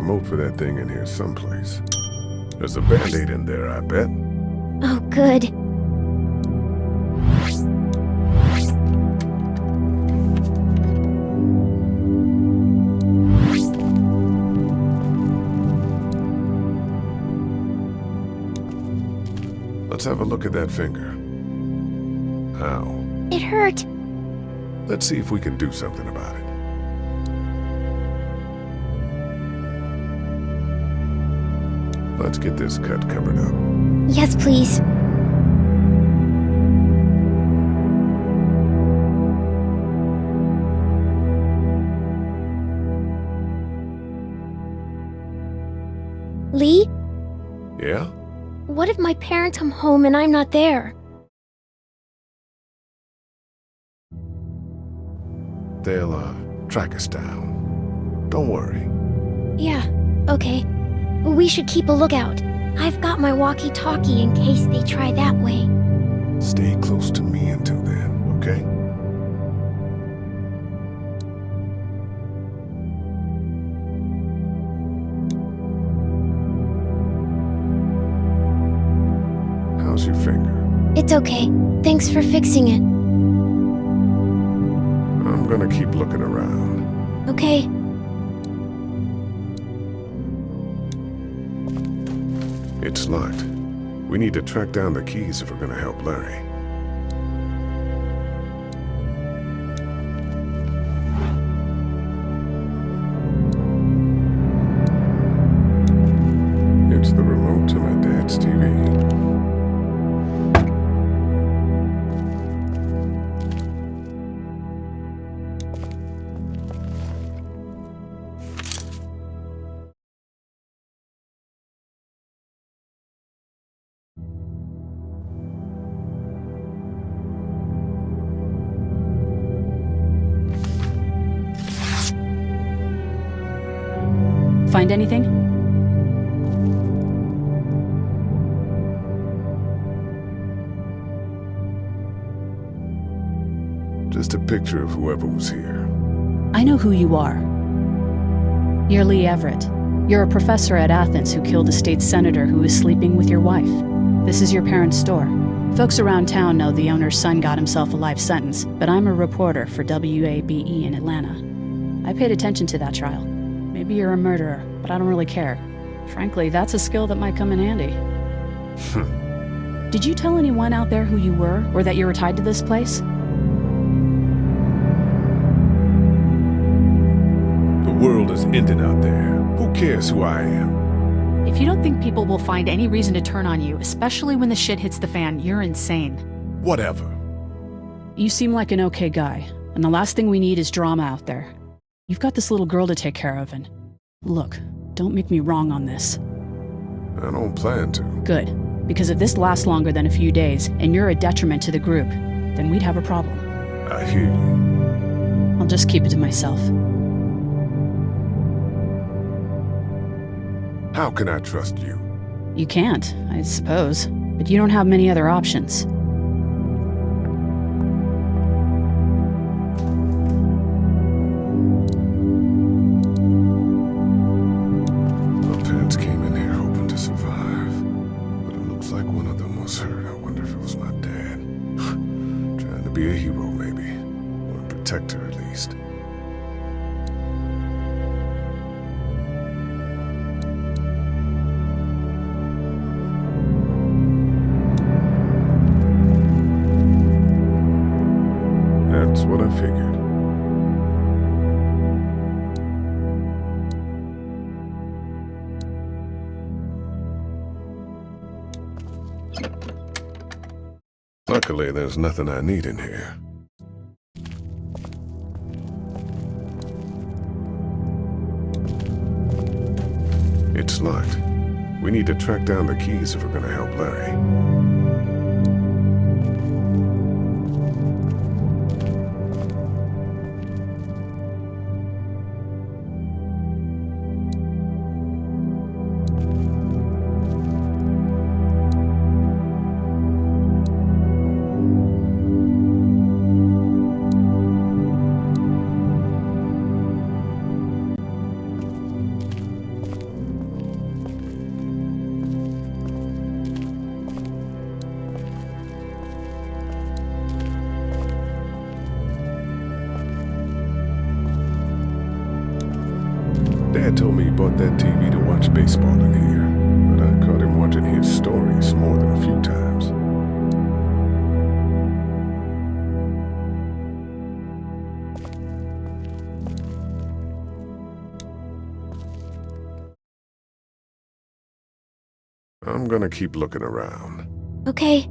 remote for that thing in here someplace. There's a Band-Aid in there, I bet. Oh, good. Let's have a look at that finger. Ow. It hurt. Let's see if we can do something about it. Let's get this cut covered up. Yes, please. Lee? Yeah? What if my parents come home and I'm not there? They'll, track us down. Don't worry. Yeah, okay. We should keep a lookout. I've got my walkie-talkie in case they try that way. Stay close to me until then, okay? How's your finger? It's okay. Thanks for fixing it. I'm gonna keep looking around. Okay. It's locked. We need to track down the keys if we're gonna help Larry. It's the remote to my dad's TV. Find anything? Just a picture of whoever was here. I know who you are. You're Lee Everett. You're a professor at Athens who killed a state senator who was sleeping with your wife. This is your parents' store. Folks around town know the owner's son got himself a life sentence, but I'm a reporter for WABE in Atlanta. I paid attention to that trial. Maybe you're a murderer, but I don't really care. Frankly, that's a skill that might come in handy. Did you tell anyone out there who you were, or that you were tied to this place? The world is ended out there. Who cares who I am? If you don't think people will find any reason to turn on you, especially when the shit hits the fan, you're insane. Whatever. You seem like an okay guy, and the last thing we need is drama out there. You've got this little girl to take care of, and look, don't make me wrong on this. I don't plan to. Good, because if this lasts longer than a few days, and you're a detriment to the group, then we'd have a problem. I hear you. I'll just keep it to myself. How can I trust you? You can't, I suppose, but you don't have many other options. My parents came in here hoping to survive, but it looks like one of them was hurt. I wonder if it was my dad. Trying to be a hero, maybe. Or a protector, at least. That's what I figured. Luckily, there's nothing I need in here. It's locked. We need to track down the keys if we're gonna help Larry. dad told me he bought that TV to watch baseball in here, but I caught him watching his stories more than a few times. I'm gonna keep looking around. Okay.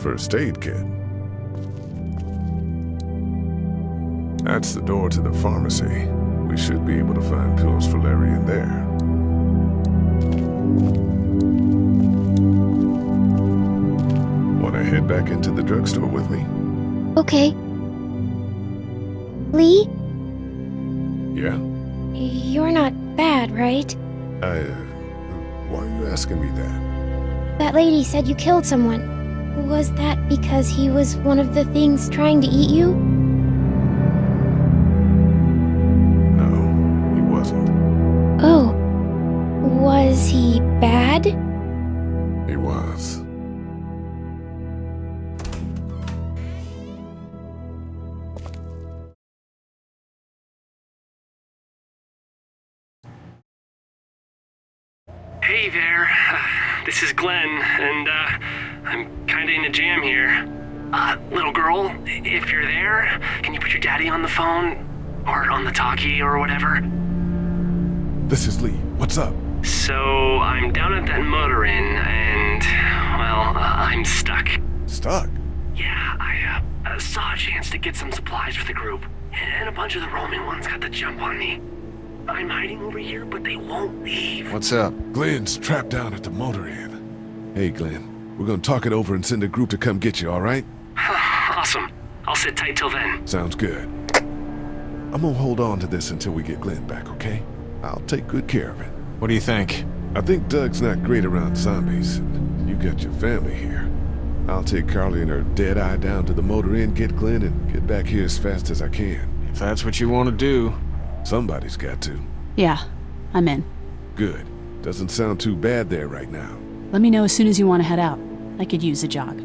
First aid kit. That's the door to the pharmacy. We should be able to find pills for Larry in there. Head back into the drugstore with me? Okay. Lee? Yeah? You're not bad, right? Why are you asking me that? That lady said you killed someone. Was that because he was one of the things trying to eat you? No, he wasn't. Oh. Was he bad? He was. Hey there, this is Glenn, and I'm kinda in a jam here. Little girl, if you're there, can you put your daddy on the phone? Or on the talkie or whatever? This is Lee. What's up? So, I'm down at that motor inn, and, well, I'm stuck. Stuck? Yeah, I saw a chance to get some supplies for the group, and a bunch of the roaming ones got the jump on me. I'm hiding over here, but they won't leave. What's up? Glenn's trapped down at the motor inn. Hey, Glenn. We're gonna talk it over and send a group to come get you, all right? Awesome. I'll sit tight till then. Sounds good. I'm gonna hold on to this until we get Glenn back, okay? I'll take good care of it. What do you think? I think Doug's not great around zombies. And you got your family here. I'll take Carly and her dead eye down to the motor inn, get Glenn, and get back here as fast as I can. If that's what you want to do. Somebody's got to. Yeah, I'm in. Good. Doesn't sound too bad there right now. Let me know as soon as you want to head out. I could use a jog.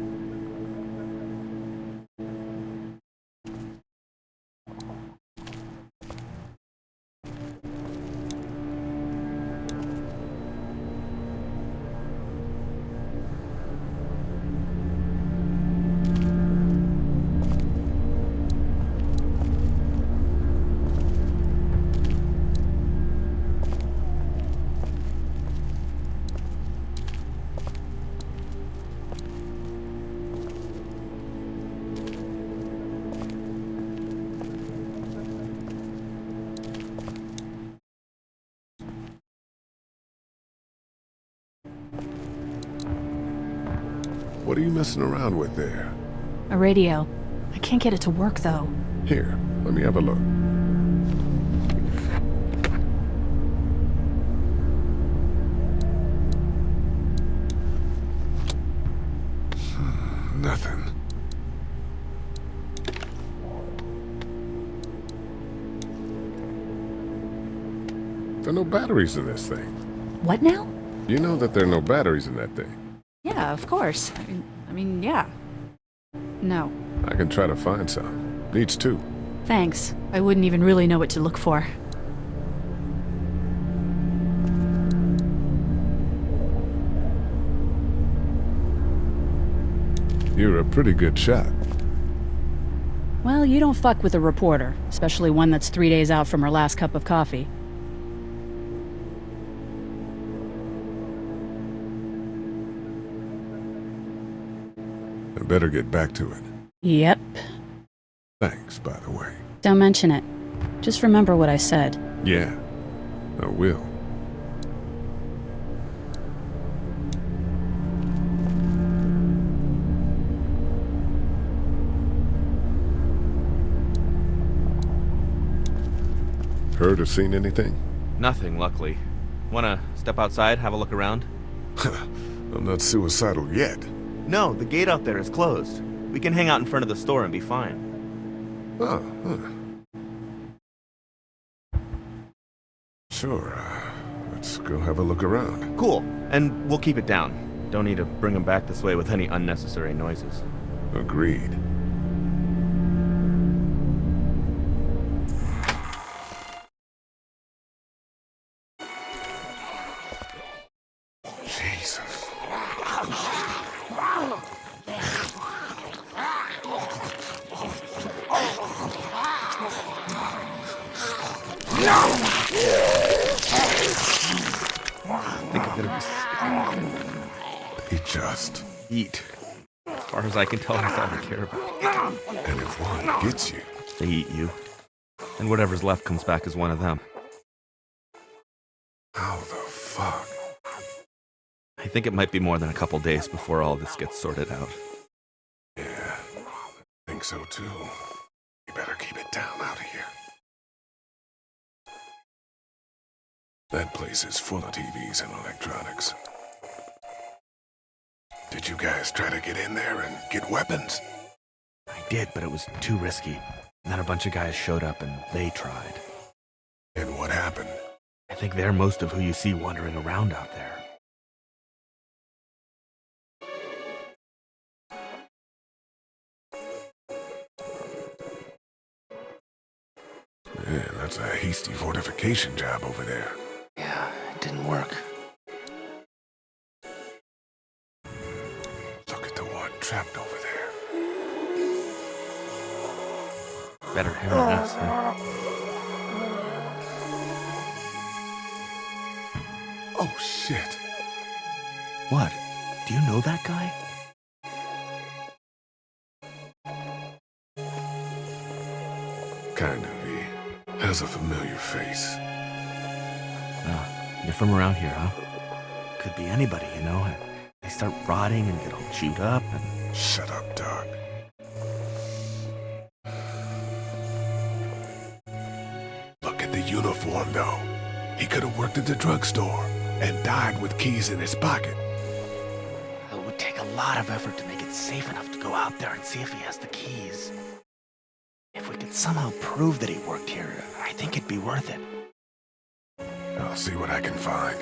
What are you messing around with there? A radio. I can't get it to work, though. Here, let me have a look. Nothing. There are no batteries in this thing. What now? You know that there are no batteries in that thing. Yeah, of course. I mean, yeah. No. I can try to find some. Needs two. Thanks. I wouldn't even really know what to look for. You're a pretty good shot. Well, you don't fuck with a reporter, especially one that's 3 days out from her last cup of coffee. I better get back to it. Yep. Thanks, by the way. Don't mention it. Just remember what I said. Yeah, I will. Heard or seen anything? Nothing, luckily. Wanna step outside, have a look around? I'm not suicidal yet. No, the gate out there is closed. We can hang out in front of the store and be fine. Sure, let's go have a look around. Cool. And we'll keep it down. Don't need to bring him back this way with any unnecessary noises. Agreed. Jesus. Think I'm gonna be They just eat. As far as I can tell, that's all they care about. And if one gets you, They eat you. And whatever's left comes back as one of them. how the fuck? I think it might be more than a couple days before all this gets sorted out. Yeah, I think so too. You better keep it down out of here. That place is full of TVs and electronics. Did you guys try to get in there and get weapons? I did, but it was too risky. And then a bunch of guys showed up and they tried. And what happened? I think they're most of who you see wandering around out there. Man, that's a hasty fortification job over there. Yeah, it didn't work. Look at the one trapped over there. Better him than us, huh? Oh shit. What? Do you know that guy? Kind of, he has a familiar face. You're from around here, huh? Could be anybody, you know? They start rotting and get all chewed up and... Shut up, dog. Look at the uniform, though. He could have worked at the drugstore and died with keys in his pocket. It would take a lot of effort to make it safe enough to go out there and see if he has the keys. If we could somehow prove that he worked here, I think it'd be worth it. I'll see what I can find.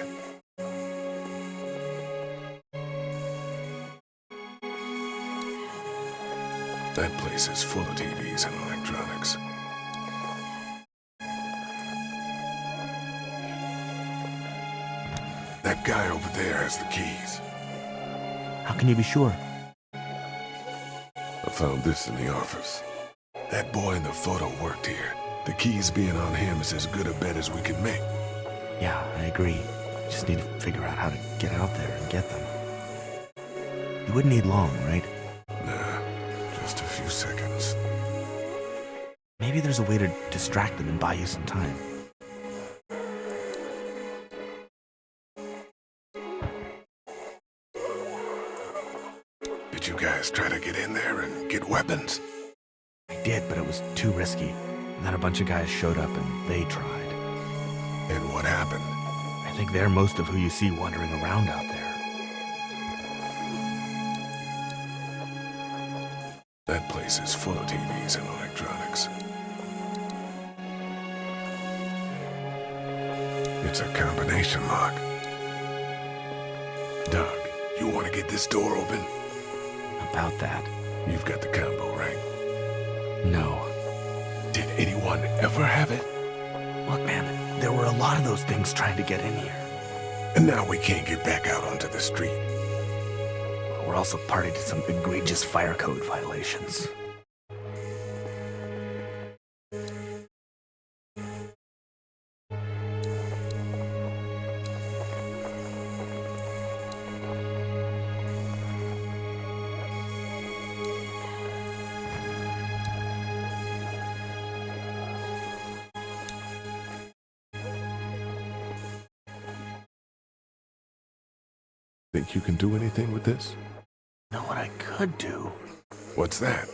That place is full of TVs and electronics. That guy over there has the keys. How can you be sure? I found this in the office. That boy in the photo worked here. The keys being on him is as good a bet as we can make. Yeah, I agree. Just need to figure out how to get out there and get them. You wouldn't need long, right? Nah, just a few seconds. Maybe there's a way to distract them and buy you some time. Did you guys try to get in there and get weapons? I did, but it was too risky. And then a bunch of guys showed up and they tried. And what happened? I think they're most of who you see wandering around out there. That place is full of TVs and electronics. It's a combination lock. Doug, you want to get this door open? About that. You've got the combo, right? No. Did anyone ever have it? Look, man, there were a lot of those things trying to get in here. And now we can't get back out onto the street. We're also party to some egregious fire code violations. Think you can do anything with this? Know what I could do? What's that?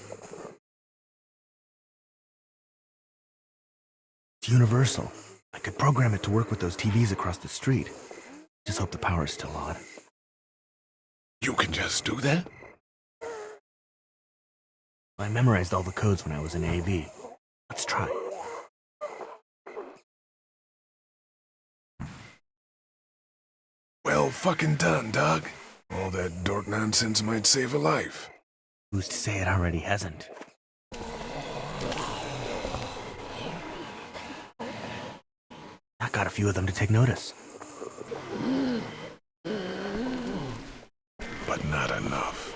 It's universal. I could program it to work with those TVs across the street. Just hope the power's still on. You can just do that? I memorized all the codes when I was in AV. Let's try. fucking done, Doug. All that dork nonsense might save a life. Who's to say it already hasn't? I got a few of them to take notice. But not enough.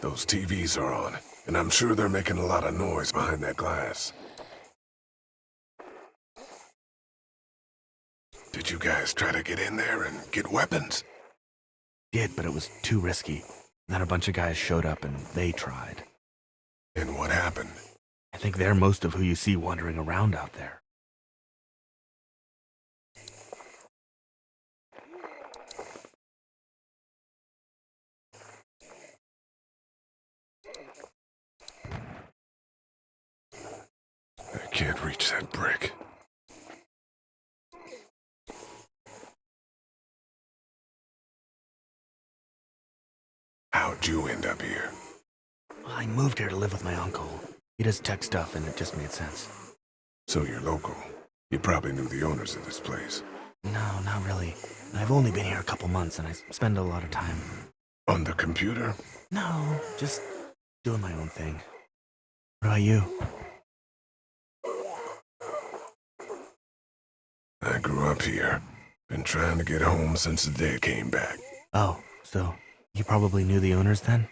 Those TVs are on, and I'm sure they're making a lot of noise behind that glass. Did you guys try to get in there and get weapons? Did, but it was too risky. Then a bunch of guys showed up and they tried. And what happened? I think they're most of who you see wandering around out there. I can't reach that brick. How'd you end up here? I moved here to live with my uncle. He does tech stuff and it just made sense. So you're local. You probably knew the owners of this place. No, not really. I've only been here a couple months and I spend a lot of time. On the computer? No, just doing my own thing. What about you? I grew up here. Been trying to get home since the day I came back. Oh, so you probably knew the owners then?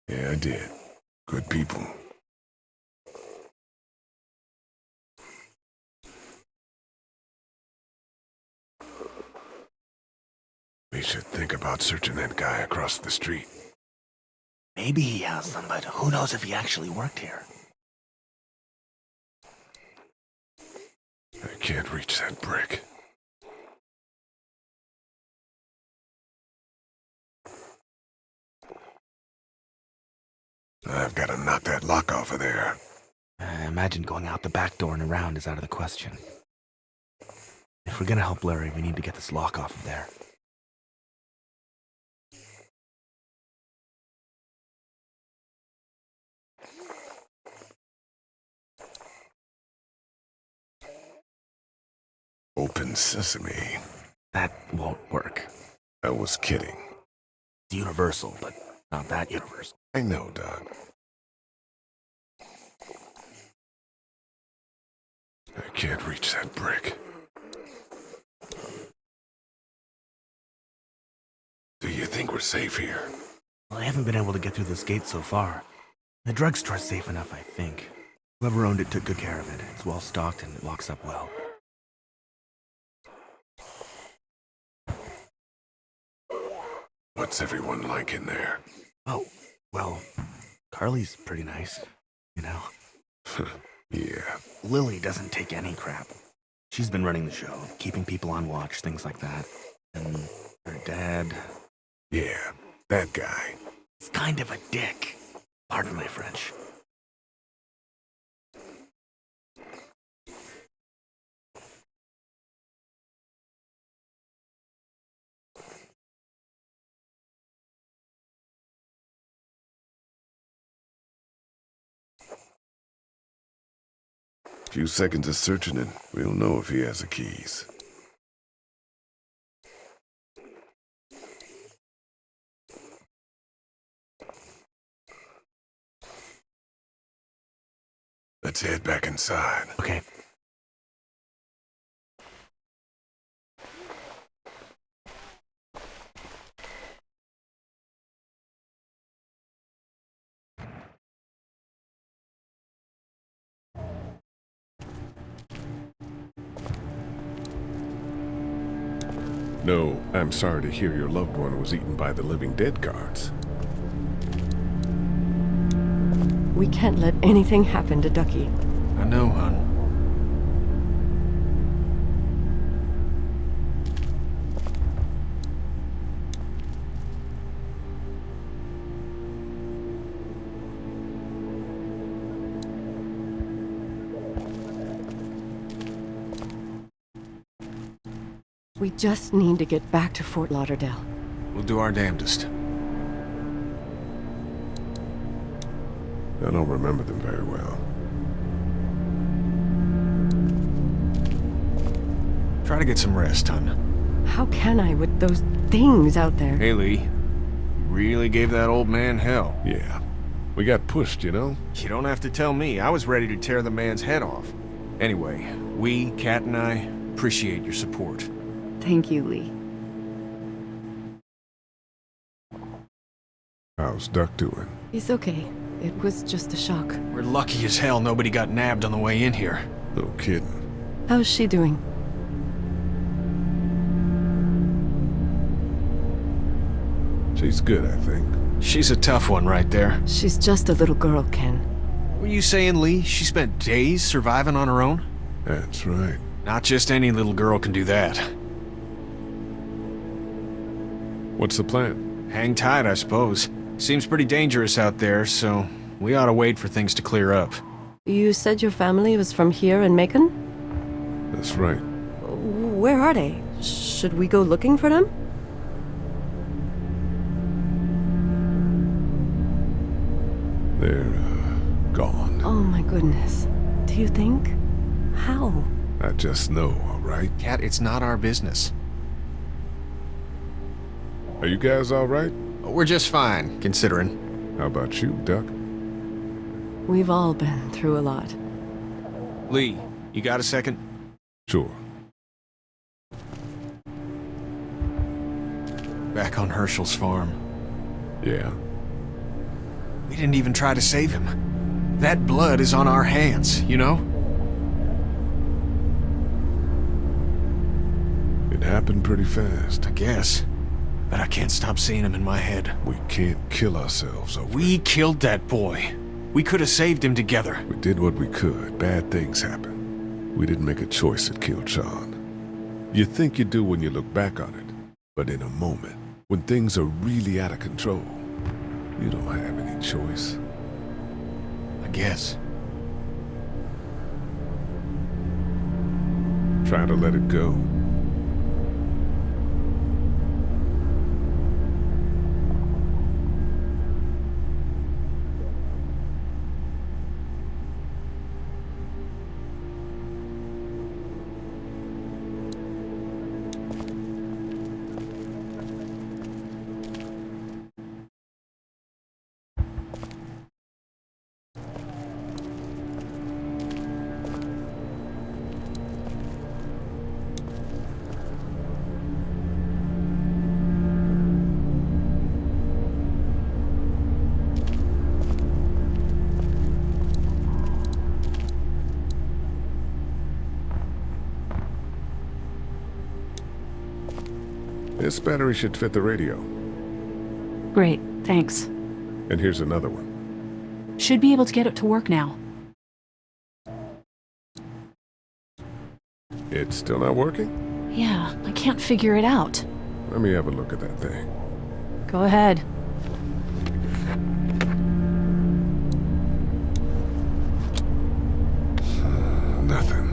Yeah, I did. Good people. We should think about searching that guy across the street. Maybe he has them, but who knows if he actually worked here? I can't reach that brick. I've got to knock that lock off of there. I imagine going out the back door and around is out of the question. If we're gonna help Larry, we need to get this lock off of there. Open sesame. That won't work. I was kidding. It's universal, but not that universal. I know, Doc. I can't reach that brick. Do you think we're safe here? Well, I haven't been able to get through this gate so far. The drugstore's safe enough, I think. Whoever owned it took good care of it. It's well stocked and it locks up well. What's everyone like in there? Oh, well, Carly's pretty nice, you know. Yeah. Lily doesn't take any crap. She's been running the show, keeping people on watch, things like that. And her dad... Yeah, that guy. He's kind of a dick. Pardon my French. Few seconds of searching it, we'll know if he has the keys. Let's head back inside. Okay. No, I'm sorry to hear your loved one was eaten by the living dead guards. We can't let anything happen to Ducky. I know, hon. We just need to get back to Fort Lauderdale. We'll do our damnedest. I don't remember them very well. Try to get some rest, hon. How can I with those things out there? Hey, Lee. You really gave that old man hell. Yeah. We got pushed, you know? You don't have to tell me. I was ready to tear the man's head off. Anyway, we, Kat and I, appreciate your support. Thank you, Lee. How's Duck doing? He's okay. It was just a shock. We're lucky as hell nobody got nabbed on the way in here. No kidding. How's she doing? She's good, I think. She's a tough one right there. She's just a little girl, Ken. Were you saying, Lee, she spent days surviving on her own? That's right. Not just any little girl can do that. What's the plan? Hang tight, I suppose. Seems pretty dangerous out there, so we ought to wait for things to clear up. You said your family was from here in Macon? That's right. Where are they? Should we go looking for them? They're, gone. Oh my goodness. Do you think? How? I just know, all right? Kat, it's not our business. Are you guys all right? We're just fine, considering. How about you, Duck? We've all been through a lot. Lee, you got a second? Sure. Back on Herschel's farm. Yeah. We didn't even try to save him. That blood is on our hands, you know? It happened pretty fast. I guess. But I can't stop seeing him in my head. We can't kill ourselves over We it. killed that boy. We could have saved him together. We did what we could. Bad things happen. We didn't make a choice that killed Sean. You think you do when you look back on it. But in a moment, when things are really out of control, you don't have any choice. I guess. Try to let it go. This battery should fit the radio. Great, thanks. And here's another one. Should be able to get it to work now. It's still not working? Yeah, I can't figure it out. Let me have a look at that thing. Go ahead. Nothing.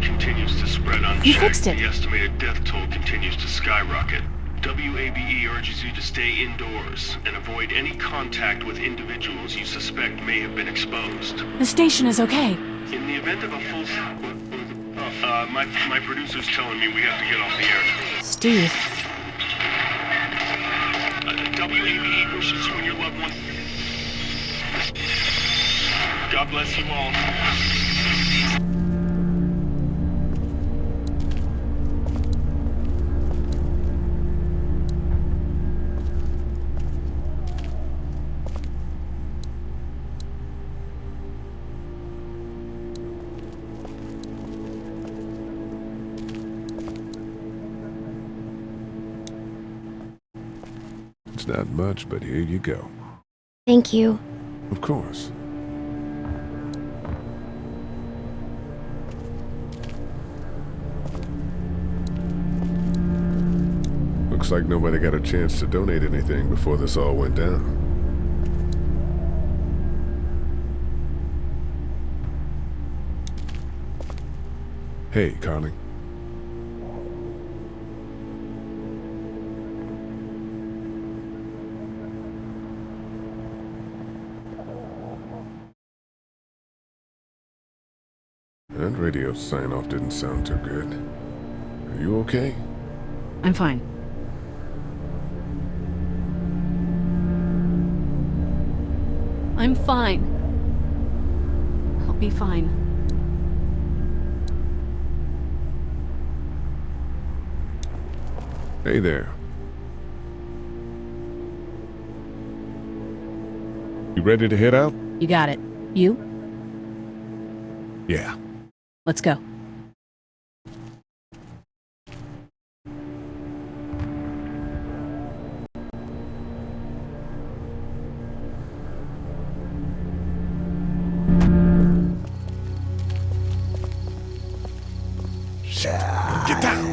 Continues to spread unchecked. You fixed it. The estimated death toll continues to skyrocket. WABE urges you to stay indoors and avoid any contact with individuals you suspect may have been exposed. The station is okay. In the event of a full... my producer's telling me we have to get off the air. Steve. WABE wishes you and your loved one... God bless you all. It's not much, but here you go. Thank you. Of course. Looks like nobody got a chance to donate anything before this all went down. Hey, Carly. That radio sign-off didn't sound too good. Are you okay? I'm fine. I'm fine. I'll be fine. Hey there. You ready to head out? You got it. You? Yeah. Let's go. Get down!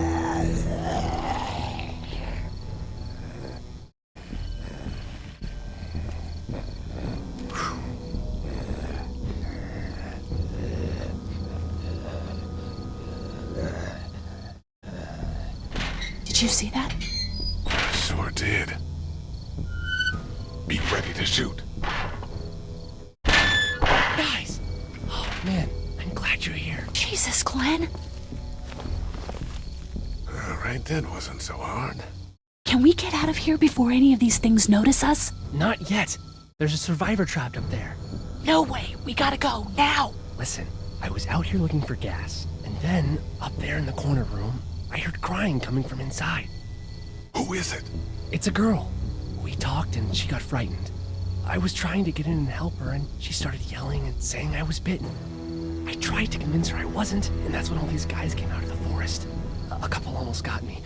Did you see that? Sure did. Be ready to shoot. Guys! Oh, man, I'm glad you're here. Jesus, Glenn. All right, that wasn't so hard. Can we get out of here before any of these things notice us? Not yet. There's a survivor trapped up there. No way. We gotta go now. Listen, I was out here looking for gas, and then, up there in the corner room, I heard crying coming from inside. Who is it? It's a girl. We talked and she got frightened. I was trying to get in and help her, and she started yelling and saying I was bitten. I tried to convince her I wasn't, and that's when all these guys came out of the forest. A couple almost got me,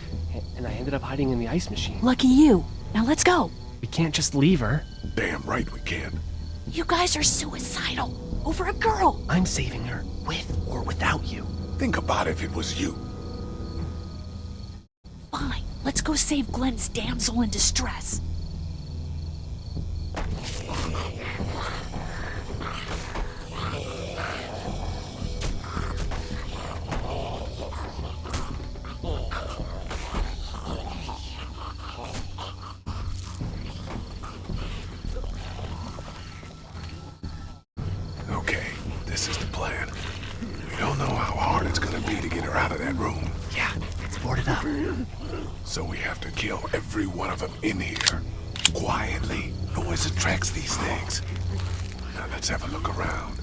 and I ended up hiding in the ice machine. Lucky you. Now let's go. We can't just leave her. Damn right we can. You guys are suicidal. Over a girl. I'm saving her, with or without you. Think about if it was you. Fine. Let's go save Glenn's damsel in distress. Okay, this is the plan. We don't know how hard it's gonna be to get her out of that room. Yeah, it's boarded up. So we have to kill every one of them in here. Quietly. Noise attracts these things. Now let's have a look around.